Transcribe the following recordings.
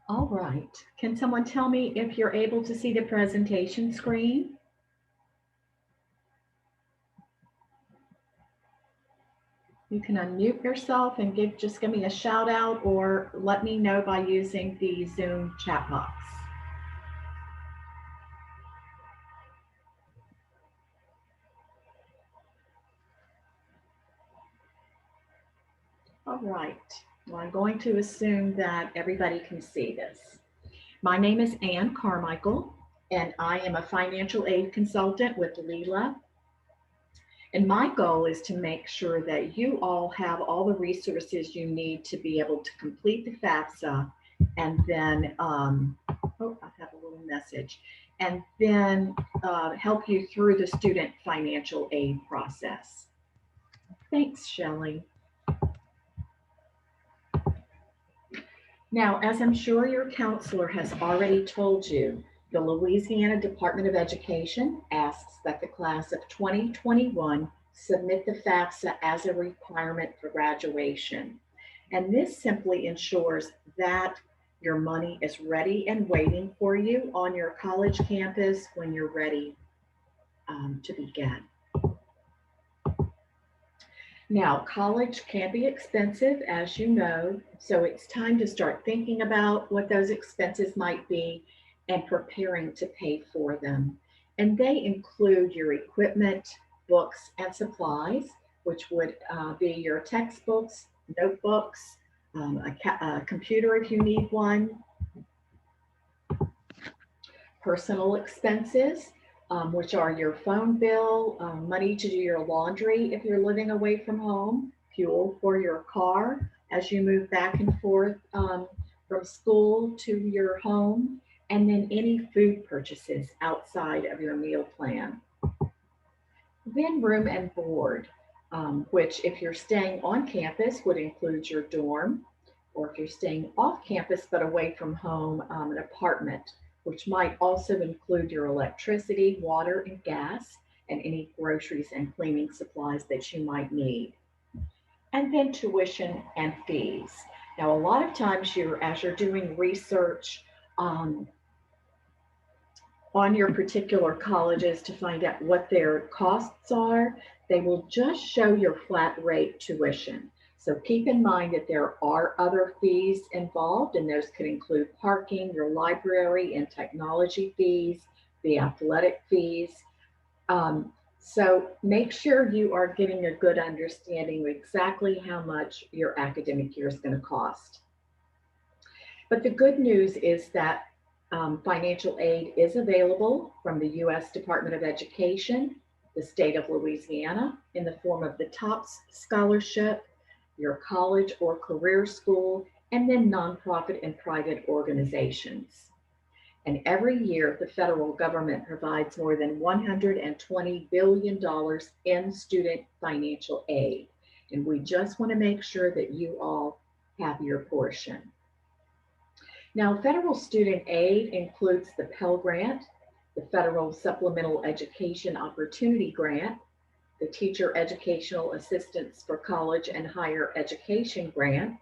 All right. Can someone tell me if you're able to see the presentation screen? You can unmute yourself and just give me a shout out or let me know by using the Zoom chat box. All right. Well, I'm going to assume that everybody can see this. My name is Ann Carmichael, and I am a financial aid consultant with Leela. And my goal is to make sure that you all have all the resources you need to be able to complete the FAFSA and then, oh, I have a little message, and then help you through the student financial aid process. Thanks, Shelley. Now, as I'm sure your counselor has already told you, the Louisiana Department of Education asks that the class of 2021 submit the FAFSA as a requirement for graduation. And this simply ensures that your money is ready and waiting for you on your college campus when you're ready to begin. Now, college can be expensive, as you know, so it's time to start thinking about what those expenses might be and preparing to pay for them. And they include your equipment, books, and supplies, which would be your textbooks, notebooks, a computer if you need one, personal expenses, which are your phone bill, money to do your laundry if you're living away from home, fuel for your car as you move back and forth from school to your home, and then any food purchases outside of your meal plan. Then room and board, which if you're staying on campus would include your dorm, or if you're staying off campus but away from home, an apartment, which might also include your electricity, water, and gas, and any groceries and cleaning supplies that you might need. And then tuition and fees. Now, a lot of times as you're doing research um, on your particular colleges to find out what their costs are, they will just show your flat rate tuition. So keep in mind that there are other fees involved, and those could include parking, your library and technology fees, the athletic fees. Um, so make sure you are getting a good understanding of exactly how much your academic year is going to cost. But the good news is that financial aid is available from the U.S. Department of Education, the state of Louisiana, in the form of the TOPS scholarship, your college or career school, and then nonprofit and private organizations. And every year, the federal government provides more than $120 billion in student financial aid. And we just want to make sure that you all have your portion. Now, federal student aid includes the Pell Grant, the Federal Supplemental Education Opportunity Grant, the Teacher Educational Assistance for College and Higher Education Grant,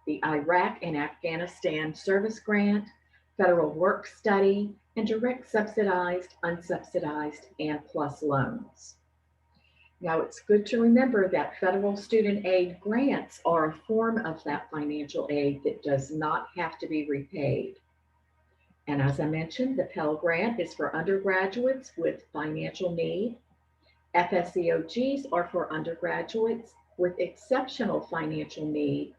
the Iraq and Afghanistan Service Grant, Federal Work Study, and direct subsidized, unsubsidized, and plus loans. Now, it's good to remember that federal student aid grants are a form of that financial aid that does not have to be repaid. And as I mentioned, the Pell Grant is for undergraduates with financial need. FSEOGs are for undergraduates with exceptional financial need.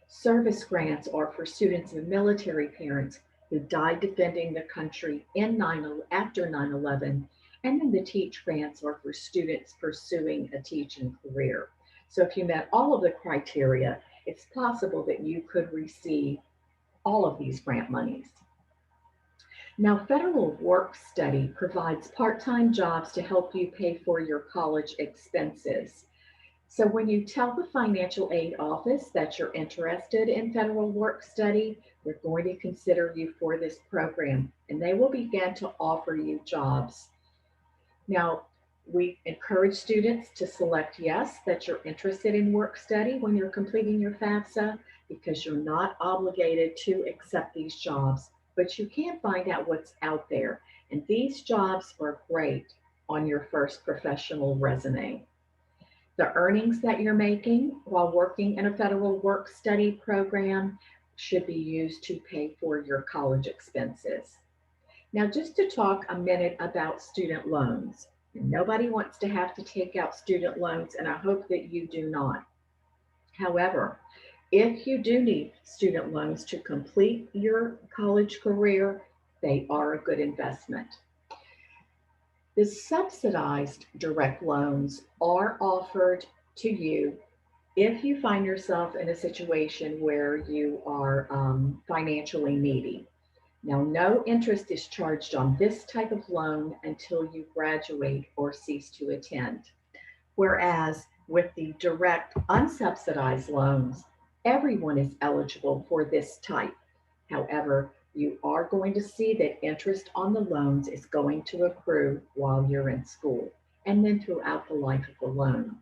Service grants are for students of military parents who died defending the country after 9/11. And then the TEACH grants are for students pursuing a teaching career. So if you met all of the criteria, it's possible that you could receive all of these grant monies. Now, Federal Work Study provides part-time jobs to help you pay for your college expenses. So when you tell the financial aid office that you're interested in federal work study, they're going to consider you for this program and they will begin to offer you jobs. Now, We encourage students to select yes, that you're interested in work study when you're completing your FAFSA, because you're not obligated to accept these jobs, but you can find out what's out there. And these jobs are great on your first professional resume. The earnings that you're making while working in a federal work study program should be used to pay for your college expenses. Now, just to talk a minute about student loans. Nobody wants to have to take out student loans, and I hope that you do not. However, if you do need student loans to complete your college career, they are a good investment. The subsidized direct loans are offered to you if you find yourself in a situation where you are financially needy. Now, no interest is charged on this type of loan until you graduate or cease to attend. Whereas with the direct unsubsidized loans, everyone is eligible for this type. However, you are going to see that interest on the loans is going to accrue while you're in school and then throughout the life of the loan.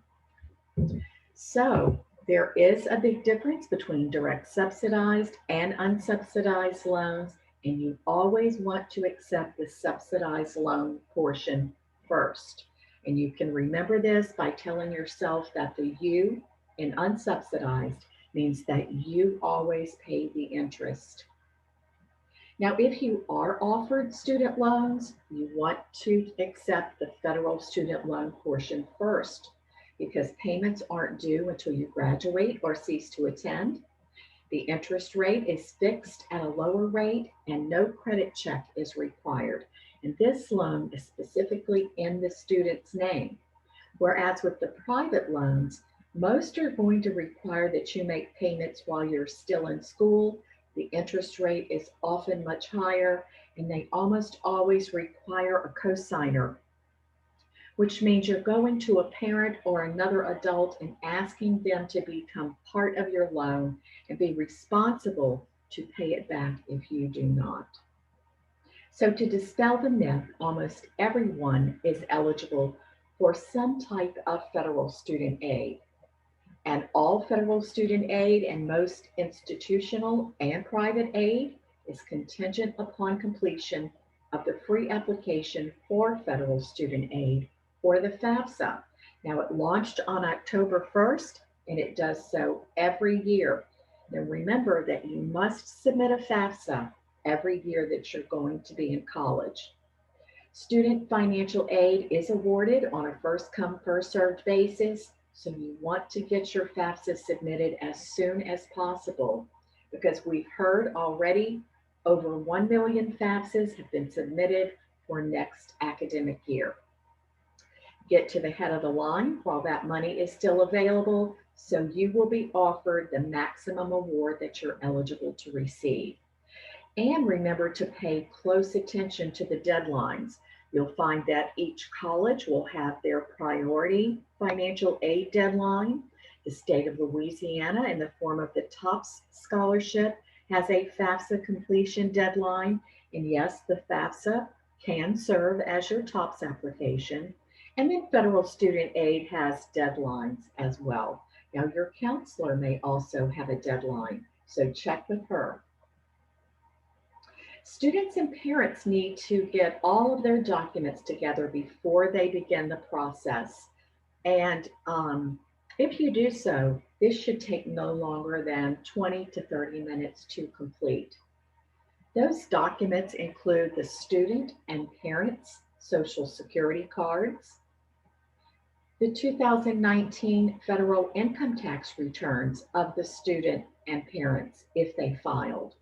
So there is a big difference between direct subsidized and unsubsidized loans, and you always want to accept the subsidized loan portion first. And you can remember this by telling yourself that the U in unsubsidized means that you always pay the interest. Now, if you are offered student loans, you want to accept the federal student loan portion first, because payments aren't due until you graduate or cease to attend. The interest rate is fixed at a lower rate and no credit check is required. And this loan is specifically in the student's name. Whereas with the private loans, most are going to require that you make payments while you're still in school. The interest rate is often much higher, and they almost always require a cosigner, which means you're going to a parent or another adult and asking them to become part of your loan and be responsible to pay it back if you do not. So, to dispel the myth, almost everyone is eligible for some type of federal student aid. And all federal student aid and most institutional and private aid is contingent upon completion of the free application for federal student aid, or the FAFSA. Now, it launched on October 1st, and it does so every year. Now, remember that you must submit a FAFSA every year that you're going to be in college. Student financial aid is awarded on a first come, first served basis. So you want to get your FAFSA submitted as soon as possible, because we've heard already over 1 million FAFSAs have been submitted for next academic year. Get to the head of the line while that money is still available, so you will be offered the maximum award that you're eligible to receive. And remember to pay close attention to the deadlines. You'll find that each college will have their priority financial aid deadline. The state of Louisiana, in the form of the TOPS scholarship, has a FAFSA completion deadline. And yes, the FAFSA can serve as your TOPS application. And then federal student aid has deadlines as well. Now, your counselor may also have a deadline, so check with her. Students and parents need to get all of their documents together before they begin the process. And if you do so, this should take no longer than 20 to 30 minutes to complete. Those documents include the student and parents' Social Security cards, the 2019 federal income tax returns of the student and parents if they filed,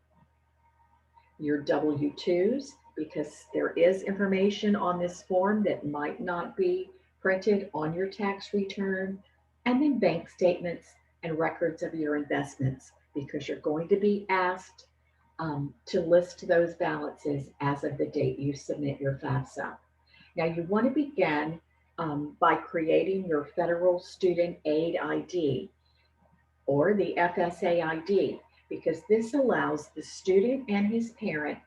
your W-2s, because there is information on this form that might not be printed on your tax return, and then bank statements and records of your investments, because you're going to be asked to list those balances as of the date you submit your FAFSA. Now, you want to begin by creating your Federal Student Aid ID, or the FSA ID, because this allows the student and his parent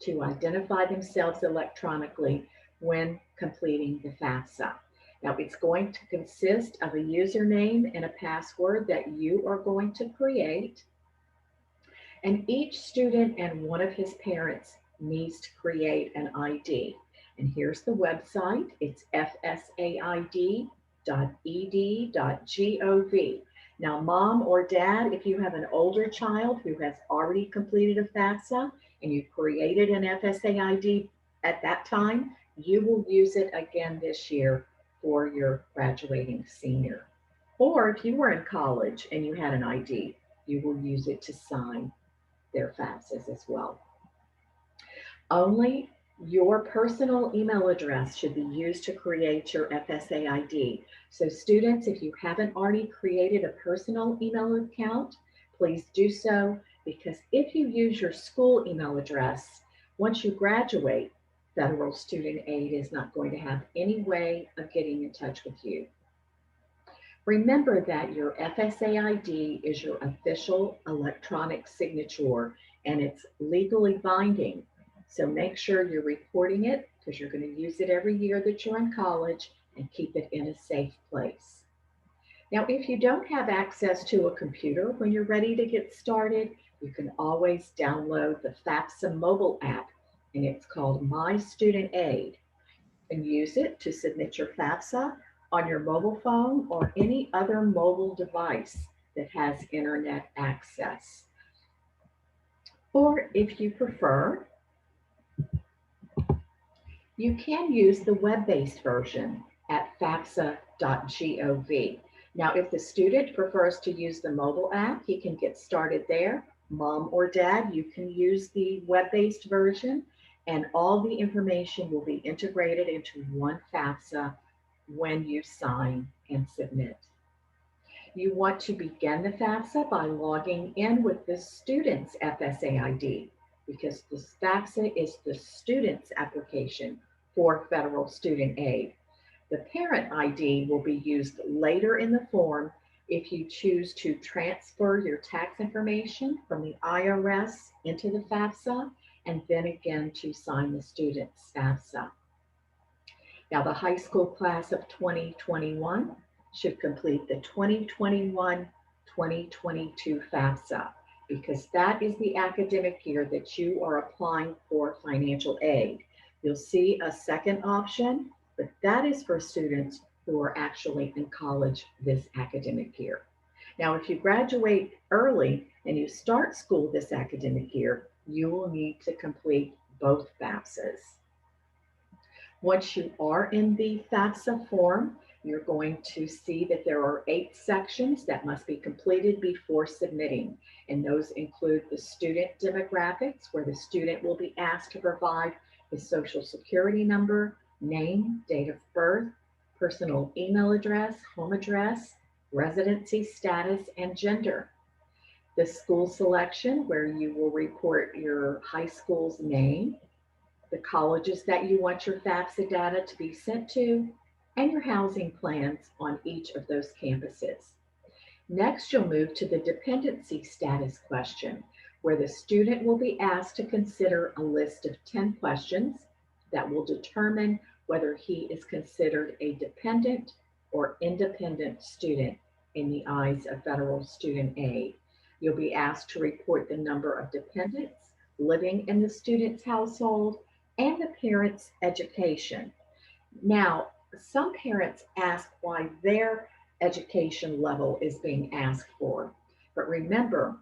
to identify themselves electronically when completing the FAFSA. Now, it's going to consist of a username and a password that you are going to create. And each student and one of his parents needs to create an ID. And here's the website. It's fsaid.ed.gov. Now, mom or dad, if you have an older child who has already completed a FAFSA and you created an FSA ID at that time, you will use it again this year for your graduating senior. Or if you were in college and you had an ID, you will use it to sign their FAFSAs as well. Only your personal email address should be used to create your FSA ID. So students, if you haven't already created a personal email account, please do so, because if you use your school email address, once you graduate, federal student aid is not going to have any way of getting in touch with you. Remember that your FSA ID is your official electronic signature and it's legally binding. So make sure you're reporting it, because you're going to use it every year that you're in college, and keep it in a safe place. Now, if you don't have access to a computer when you're ready to get started, you can always download the FAFSA mobile app, and it's called My Student Aid, and use it to submit your FAFSA on your mobile phone or any other mobile device that has internet access. Or if you prefer, you can use the web-based version at fafsa.gov. Now, if the student prefers to use the mobile app, he can get started there. Mom or dad, you can use the web-based version, and all the information will be integrated into one FAFSA when you sign and submit. You want to begin the FAFSA by logging in with the student's FSA ID, because the FAFSA is the student's application for federal student aid. The parent ID will be used later in the form if you choose to transfer your tax information from the IRS into the FAFSA, and then again to sign the student's FAFSA. Now, the high school class of 2021 should complete the 2021-2022 FAFSA, because that is the academic year that you are applying for financial aid. You'll see a second option, but that is for students who are actually in college this academic year. Now, if you graduate early and you start school this academic year, you will need to complete both FAFSAs. Once you are in the FAFSA form, you're going to see that there are 8 sections that must be completed before submitting. And those include the student demographics, where the student will be asked to provide his social security number, name, date of birth, personal email address, home address, residency status, and gender. The school selection, where you will report your high school's name, the colleges that you want your FAFSA data to be sent to, and your housing plans on each of those campuses. Next, you'll move to the dependency status question, where the student will be asked to consider a list of 10 questions that will determine whether he is considered a dependent or independent student in the eyes of federal student aid. You'll be asked to report the number of dependents living in the student's household and the parent's education. Now, some parents ask why their education level is being asked for, but remember,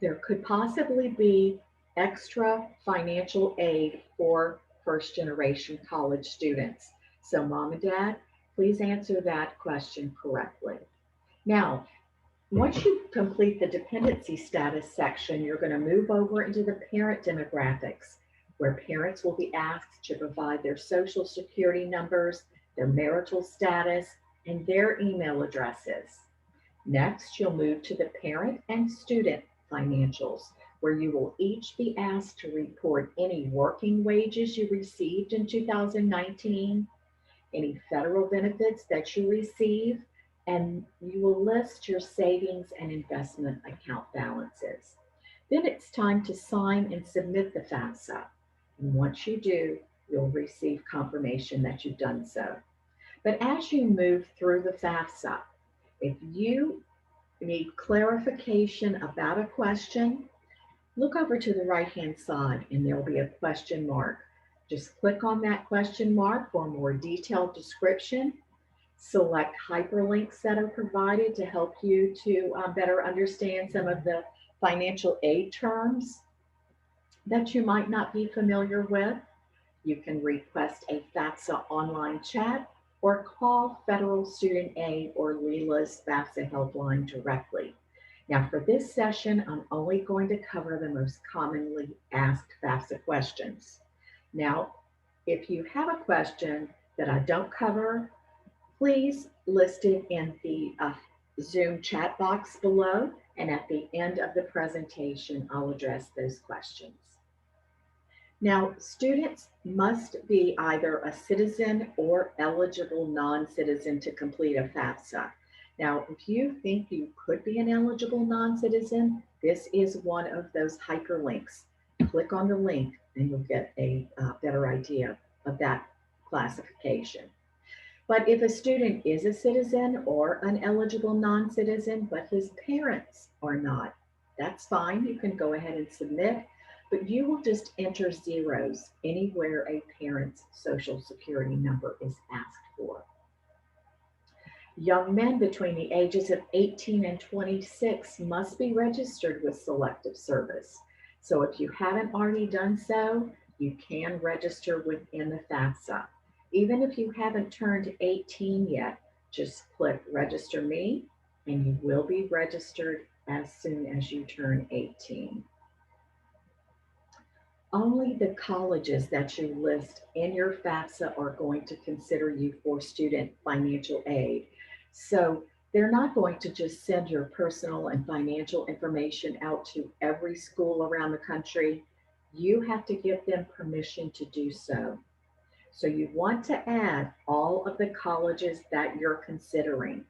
there could possibly be extra financial aid for first-generation college students. So mom and dad, please answer that question correctly. Now, once you complete the dependency status section, you're going to move over into the parent demographics, where parents will be asked to provide their social security numbers, their marital status, and their email addresses. Next, you'll move to the parent and student financials, where you will each be asked to report any working wages you received in 2019, any federal benefits that you receive, and you will list your savings and investment account balances. Then it's time to sign and submit the FAFSA. And once you do, you'll receive confirmation that you've done so. But as you move through the FAFSA, if you need clarification about a question, look over to the right-hand side and there'll be a question mark. Just click on that question mark for a more detailed description. Select hyperlinks that are provided to help you to better understand some of the financial aid terms that you might not be familiar with. You can request a FAFSA online chat or call Federal Student Aid or LELA's FAFSA helpline directly. Now for this session, I'm only going to cover the most commonly asked FAFSA questions. Now, if you have a question that I don't cover, please list it in the Zoom chat box below, and at the end of the presentation, I'll address those questions. Now, students must be either a citizen or eligible non-citizen to complete a FAFSA. Now, if you think you could be an eligible non-citizen, this is one of those hyperlinks. Click on the link and you'll get a better idea of that classification. But if a student is a citizen or an eligible non-citizen, but his parents are not, that's fine. You can go ahead and submit, but you will just enter zeros anywhere a parent's social security number is asked for. Young men between the ages of 18 and 26 must be registered with Selective Service. So if you haven't already done so, you can register within the FAFSA. Even if you haven't turned 18 yet, just click Register Me and you will be registered as soon as you turn 18. Only the colleges that you list in your FAFSA are going to consider you for student financial aid. So they're not going to just send your personal and financial information out to every school around the country. You have to give them permission to do so. So you want to add all of the colleges that you're considering.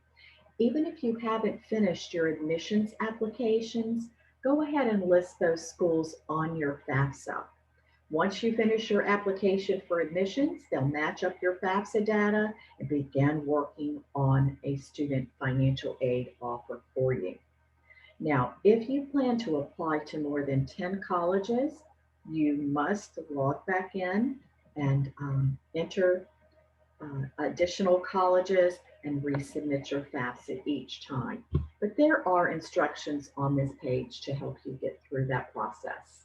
Even if you haven't finished your admissions applications, go ahead and list those schools on your FAFSA. Once you finish your application for admissions, they'll match up your FAFSA data and begin working on a student financial aid offer for you. Now, if you plan to apply to more than 10 colleges, you must log back in and enter additional colleges and resubmit your FAFSA each time. But there are instructions on this page to help you get through that process.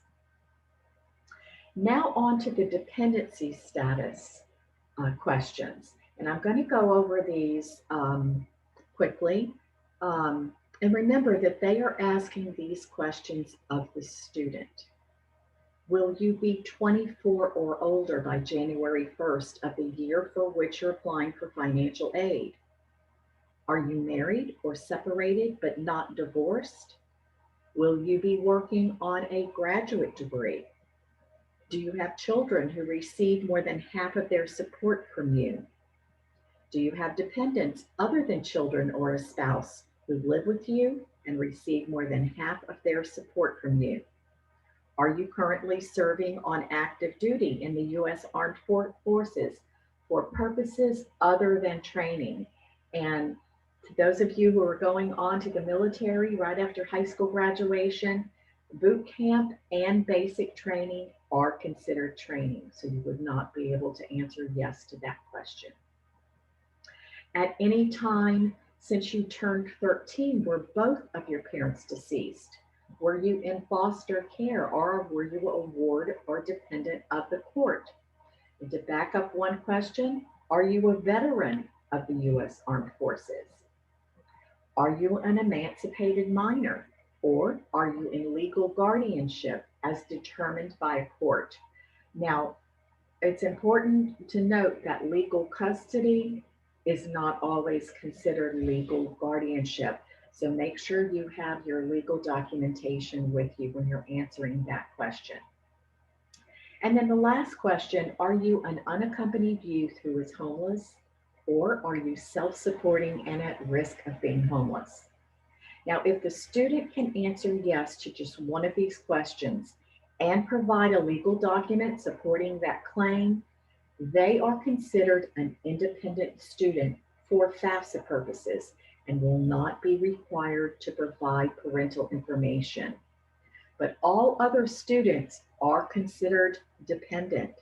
Now on to the dependency status questions. And I'm going to go over these quickly. And remember that they are asking these questions of the student. Will you be 24 or older by January 1st of the year for which you're applying for financial aid? Are you married or separated but not divorced? Will you be working on a graduate degree? Do you have children who receive more than half of their support from you? Do you have dependents other than children or a spouse who live with you and receive more than half of their support from you? Are you currently serving on active duty in the U.S. Armed Forces for purposes other than training? And to those of you who are going on to the military right after high school graduation, boot camp and basic training are considered training, so you would not be able to answer yes to that question. At any time since you turned 13, were both of your parents deceased? Were you in foster care, or were you a ward or dependent of the court? And to back up one question, are you a veteran of the U.S. Armed Forces? Are you an emancipated minor? Or are you in legal guardianship as determined by a court? Now, it's important to note that legal custody is not always considered legal guardianship. So make sure you have your legal documentation with you when you're answering that question. And then the last question, are you an unaccompanied youth who is homeless, or are you self-supporting and at risk of being homeless? Now, if the student can answer yes to just one of these questions and provide a legal document supporting that claim, They are considered an independent student for FAFSA purposes and will not be required to provide parental information. But all other students are considered dependent.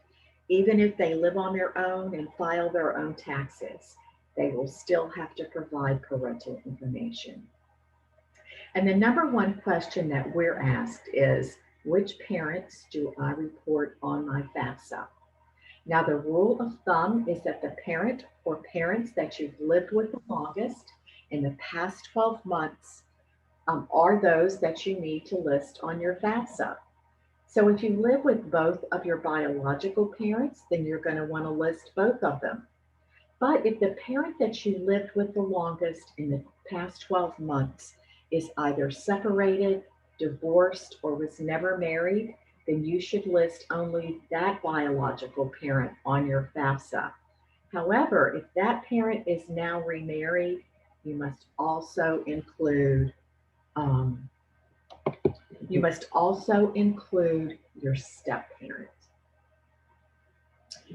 Even if they live on their own and file their own taxes, they will still have to provide parental information. And the number one question that we're asked is, which parents do I report on my FAFSA? Now, the rule of thumb is that the parent or parents that you've lived with the longest in the past 12 months are those that you need to list on your FAFSA. So if you live with both of your biological parents, then you're going to want to list both of them. But if the parent that you lived with the longest in the past 12 months is either separated, divorced, or was never married, then you should list only that biological parent on your FAFSA. However, if that parent is now remarried, you must also include your step-parent.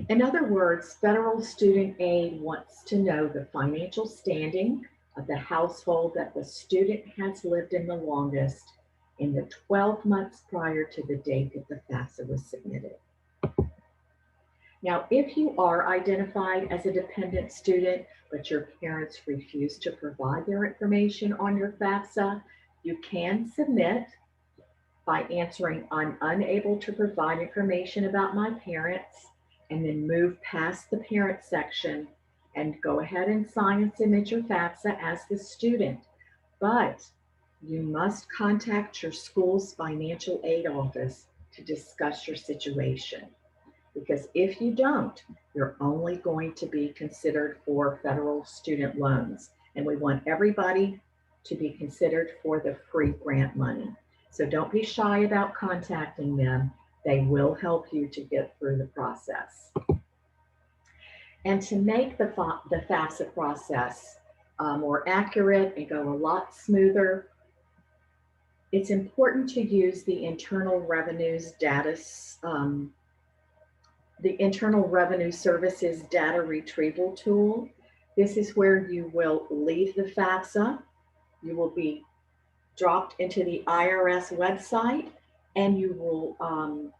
In other words, federal student aid wants to know the financial standing of the household that the student has lived in the longest in the 12 months prior to the date that the FAFSA was submitted. Now, if you are identified as a dependent student, but your parents refuse to provide their information on your FAFSA, you can submit by answering, "I'm unable to provide information about my parents," and then move past the parent section and go ahead and sign and submit your FAFSA as the student. But you must contact your school's financial aid office to discuss your situation. Because if you don't, you're only going to be considered for federal student loans. And we want everybody to be considered for the free grant money. So don't be shy about contacting them. They will help you to get through the process. And to make the FAFSA process more accurate and go a lot smoother, it's important to use the Internal Revenue Services data retrieval tool. This is where you will leave the FAFSA. You will be dropped into the IRS website, and you will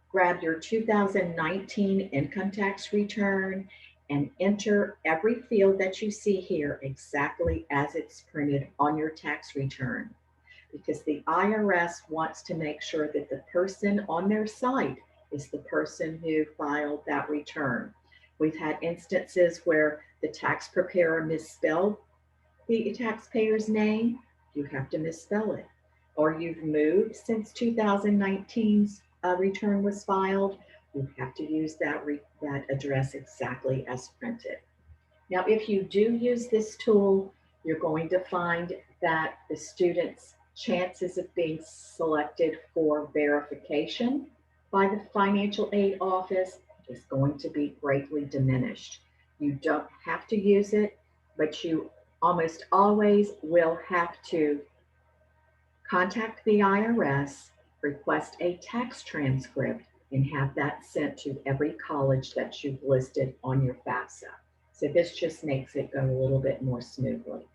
grab your 2019 income tax return and enter every field that you see here exactly as it's printed on your tax return. Because the IRS wants to make sure that the person on their site is the person who filed that return. We've had instances where the tax preparer misspelled the taxpayer's name. You have to misspell it. Or you've moved since 2019's return was filed. You have to use that address exactly as printed. Now, if you do use this tool, you're going to find that the student's chances of being selected for verification by the financial aid office is going to be greatly diminished. You don't have to use it, but you almost always will have to contact the IRS, request a tax transcript, and have that sent to every college that you've listed on your FAFSA. So this just makes it go a little bit more smoothly.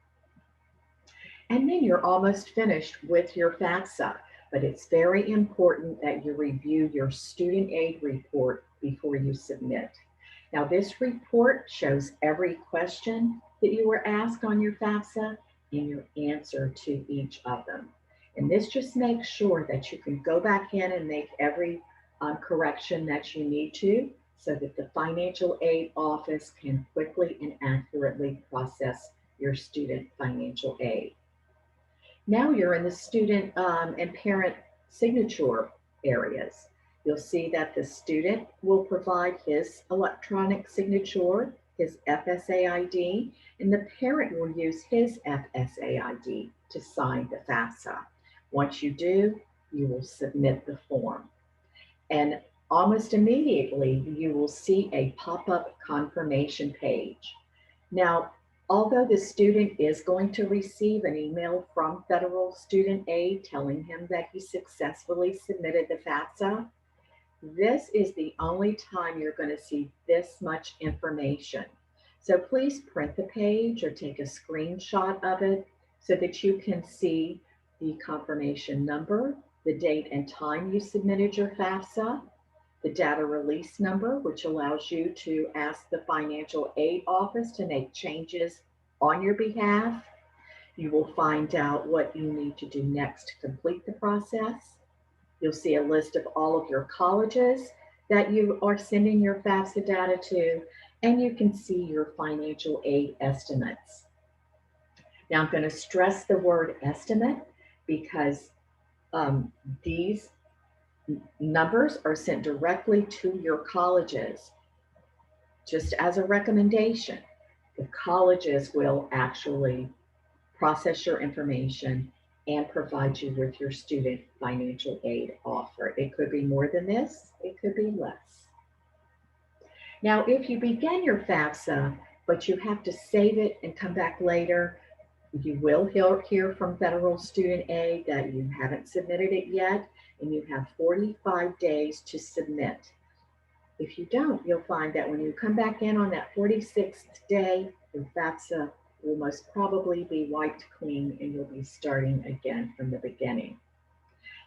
And then you're almost finished with your FAFSA, but it's very important that you review your student aid report before you submit. Now, this report shows every question that you were asked on your FAFSA and your answer to each of them. And this just makes sure that you can go back in and make every correction that you need to, so that the financial aid office can quickly and accurately process your student financial aid. Now you're in the student and parent signature areas. You'll see that the student will provide his electronic signature, his FSA ID, and the parent will use his FSA ID to sign the FAFSA. Once you do, you will submit the form. And almost immediately, you will see a pop-up confirmation page. Now, although the student is going to receive an email from Federal Student Aid telling him that he successfully submitted the FAFSA, This is the only time you're going to see this much information. So please print the page or take a screenshot of it so that you can see the confirmation number, the date and time you submitted your FAFSA, the data release number, which allows you to ask the financial aid office to make changes on your behalf. You will find out what you need to do next to complete the process. You'll see a list of all of your colleges that you are sending your FAFSA data to, and you can see your financial aid estimates. Now, I'm going to stress the word estimate because these numbers are sent directly to your colleges. Just as a recommendation, the colleges will actually process your information and provide you with your student financial aid offer. It could be more than this, it could be less. Now, if you begin your FAFSA, but you have to save it and come back later, you will hear from Federal Student Aid that you haven't submitted it yet, and you have 45 days to submit. If you don't, you'll find that when you come back in on that 46th day, your FAFSA will most probably be wiped clean and you'll be starting again from the beginning.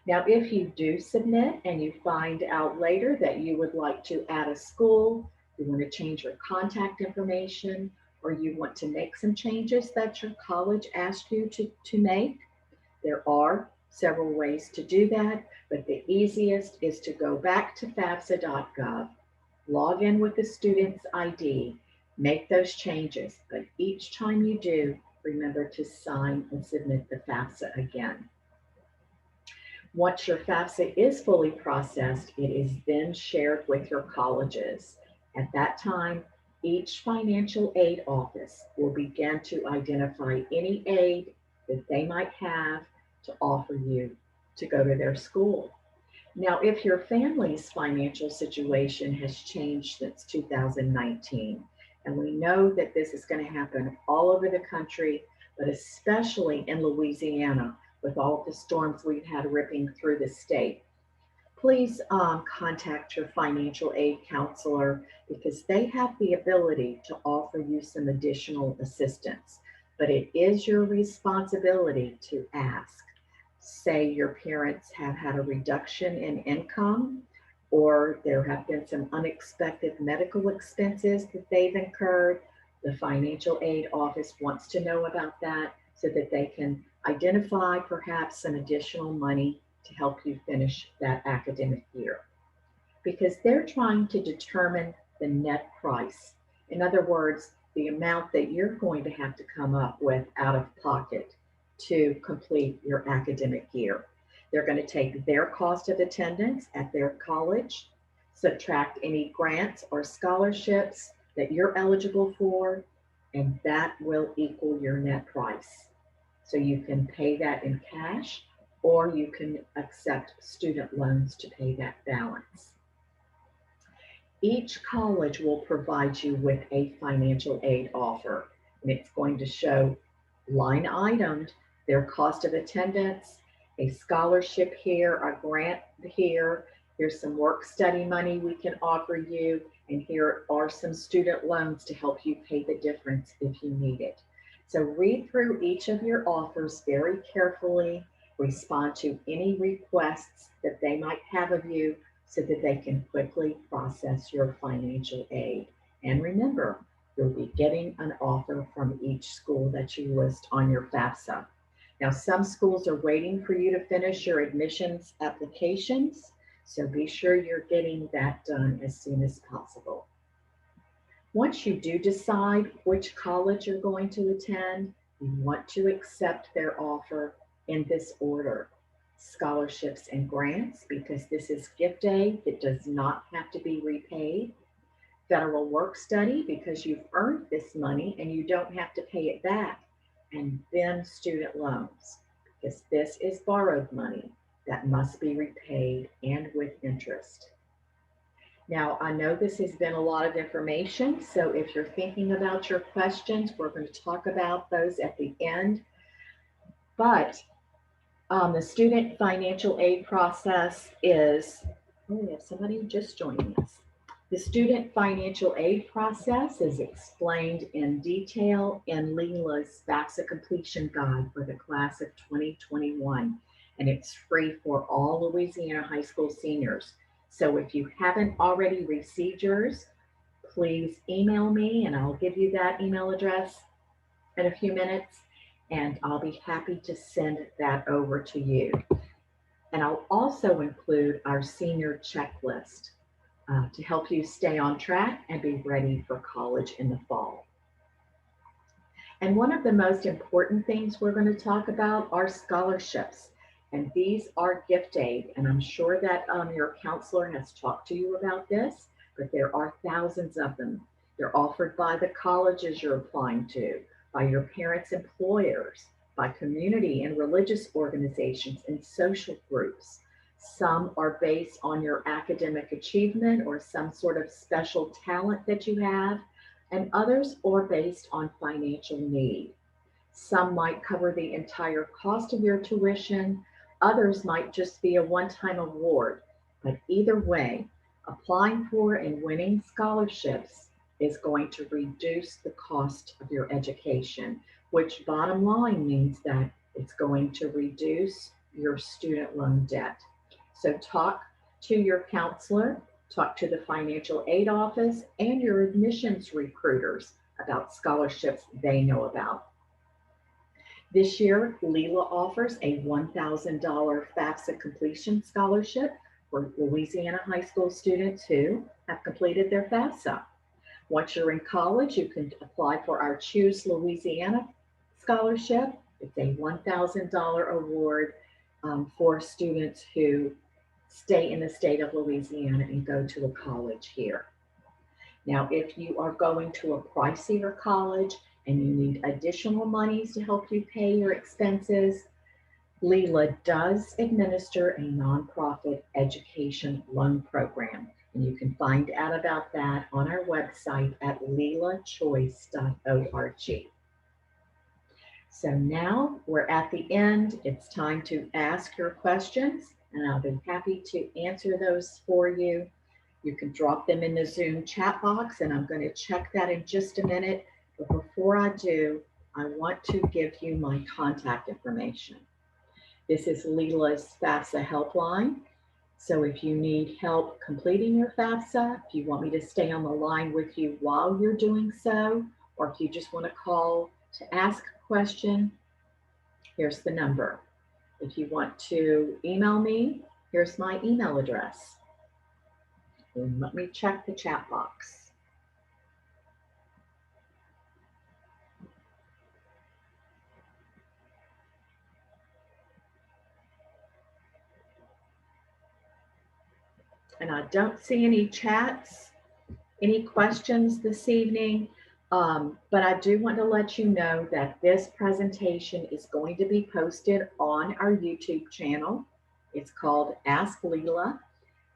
Now, if you do submit and you find out later that you would like to add a school, you want to change your contact information, or you want to make some changes that your college asked you to make, there are several ways to do that, but the easiest is to go back to FAFSA.gov, log in with the student's ID, make those changes, but each time you do, remember to sign and submit the FAFSA again. Once your FAFSA is fully processed, it is then shared with your colleges. At that time, each financial aid office will begin to identify any aid that they might have to offer you to go to their school. Now, if your family's financial situation has changed since 2019, and we know that this is going to happen all over the country, but especially in Louisiana with all of the storms we've had ripping through the state, please contact your financial aid counselor because they have the ability to offer you some additional assistance. But it is your responsibility to ask. Say your parents have had a reduction in income, or there have been some unexpected medical expenses that they've incurred. The financial aid office wants to know about that so that they can identify perhaps some additional money to help you finish that academic year. Because they're trying to determine the net price. In other words, the amount that you're going to have to come up with out of pocket to complete your academic year. They're going to take their cost of attendance at their college, subtract any grants or scholarships that you're eligible for, and that will equal your net price. So you can pay that in cash, or you can accept student loans to pay that balance. Each college will provide you with a financial aid offer, and it's going to show line itemed their cost of attendance, a scholarship here, a grant here, here's some work study money we can offer you, and here are some student loans to help you pay the difference if you need it. So read through each of your offers very carefully, respond to any requests that they might have of you so that they can quickly process your financial aid. And remember, you'll be getting an offer from each school that you list on your FAFSA. Now, some schools are waiting for you to finish your admissions applications, so be sure you're getting that done as soon as possible. Once you do decide which college you're going to attend, you want to accept their offer in this order: scholarships and grants, because this is gift aid that does not have to be repaid; federal work study, because you've earned this money and you don't have to pay it back; and then student loans, because this is borrowed money that must be repaid and with interest. Now, I know this has been a lot of information, so if you're thinking about your questions, we're going to talk about those at the end. But the student financial aid process is Oh, we have somebody just joining us. The student financial aid process is explained in detail in Leela's FAFSA completion guide for the class of 2021, and it's free for all Louisiana high school seniors. So if you haven't already received yours, please email me and I'll give you that email address in a few minutes, and I'll be happy to send that over to you. And I'll also include our senior checklist to help you stay on track and be ready for college in the fall. And one of the most important things we're going to talk about are scholarships. And these are gift aid. And I'm sure that your counselor has talked to you about this, but there are thousands of them. They're offered by the colleges you're applying to, by your parents' employers, by community and religious organizations and social groups. Some are based on your academic achievement or some sort of special talent that you have, and others are based on financial need. Some might cover the entire cost of your tuition, others might just be a one time award. But either way, applying for and winning scholarships is going to reduce the cost of your education, which bottom line means that it's going to reduce your student loan debt. So talk to your counselor, talk to the financial aid office and your admissions recruiters about scholarships they know about. This year, Leela offers a $1,000 FAFSA completion scholarship for Louisiana high school students who have completed their FAFSA. Once you're in college, you can apply for our Choose Louisiana scholarship. It's a $1,000 award for students who stay in the state of Louisiana and go to a college here. Now, if you are going to a pricier college and you need additional monies to help you pay your expenses, Leela does administer a nonprofit education loan program. And you can find out about that on our website at leelachoice.org. So now we're at the end. It's time to ask your questions, and I'll be happy to answer those for you. You can drop them in the Zoom chat box, and I'm going to check that in just a minute. But before I do, I want to give you my contact information. This is Leela's FAFSA helpline. So if you need help completing your FAFSA, if you want me to stay on the line with you while you're doing so, or if you just want to call to ask a question, here's the number. If you want to email me, here's my email address. And let me check the chat box. And I don't see any chats, any questions this evening, but I do want to let you know that this presentation is going to be posted on our YouTube channel. It's called Ask Leela.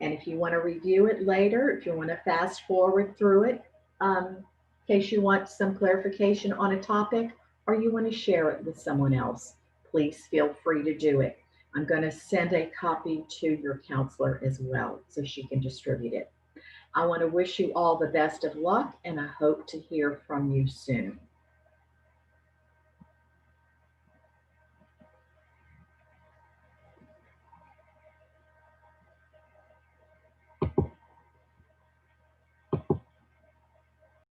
And if you want to review it later, if you want to fast forward through it, in case you want some clarification on a topic or you want to share it with someone else, please feel free to do it. I'm going to send a copy to your counselor as well so she can distribute it. I want to wish you all the best of luck, and I hope to hear from you soon.